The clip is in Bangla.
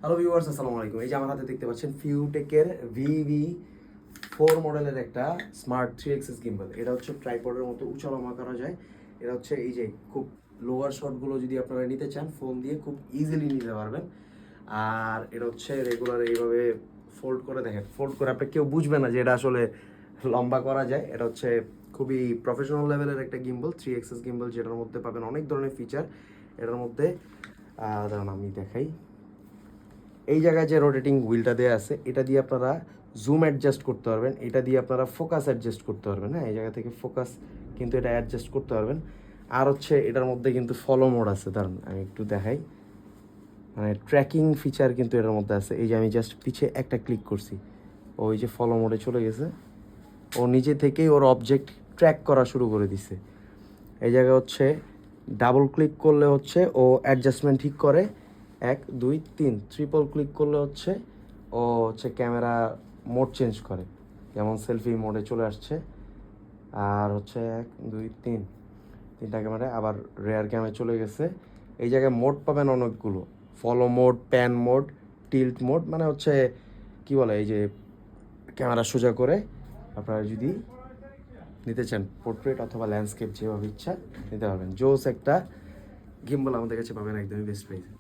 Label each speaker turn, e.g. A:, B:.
A: হ্যালো ভিউয়ার্স, আসসালামু আলাইকুম। এই যে আমার হাতে দেখতে পাচ্ছেন ফিউটেকের VV4 মডেলের একটা স্মার্ট 3 এক্সিস গিম্বল। এটা হচ্ছে ট্রাইপডের মতো উঁচালম্বা করা যায়। এটা হচ্ছে এই যে খুব লোয়ার শটগুলো যদি আপনারা নিতে চান ফোন দিয়ে খুব ইজিলি নিতে পারবেন। আর এটা হচ্ছে রেগুলার এইভাবে ফোল্ড করে দেখেন, ফোল্ড করে আপনি কেউ বুঝবে না যে এটা আসলে লম্বা করা যায়। এটা হচ্ছে খুবই প্রফেশনাল লেভেলের একটা গিম্বল, 3 এক্সিস গিম্বল, যেটার মধ্যে পাবেন অনেক ধরনের ফিচার। এটার মধ্যে দাঁড়ান আমি দেখাই। এই জায়গায় যে রোটেটিং হুইলটা দেওয়া আছে, এটা দিয়ে আপনারা জুম অ্যাডজাস্ট করতে পারবেন, এটা দিয়ে আপনারা ফোকাস অ্যাডজাস্ট করতে পারবেন। হ্যাঁ, এই জায়গা থেকে ফোকাস কিন্তু এটা অ্যাডজাস্ট করতে পারবেন। আর হচ্ছে এটার মধ্যে কিন্তু ফলো মোড আছে, দাঁড়ান আমি একটু দেখাই। মানে ট্র্যাকিং ফিচার কিন্তু এটার মধ্যে আছে। এই যে আমি জাস্ট পিছে একটা ক্লিক করছি, ওই যে ফলো মোডে চলে গেছে, ও নিজে থেকেই ওর অবজেক্ট ট্র্যাক করা শুরু করে দিছে। এই জায়গায় হচ্ছে ডাবল ক্লিক করলে হচ্ছে ও অ্যাডজাস্টমেন্ট ঠিক করে, 1 2 3 ট্রিপল ক্লিক করলে হচ্ছে ও হচ্ছে ক্যামেরা মোড চেঞ্জ করে, যেমন সেলফি মোডে চলে আসছে। আর হচ্ছে 1 2 3 তিনটা ক্যামেরায় আবার রেয়ার ক্যামে চলে গেছে। এই জায়গায় মোড পাবেন অনেকগুলো, follow mode, pan mode, tilt mode, মানে হচ্ছে কি বলে, এই যে ক্যামেরা সোজা করে আপনারা যদি নিতে চান পোর্ট্রেট অথবা ল্যান্ডস্কেপ, যেভাবে ইচ্ছা নিতে পারবেন। জোস একটা গিম্বল আমাদের কাছে পাবেন একদমই বেস্ট প্রাইসে।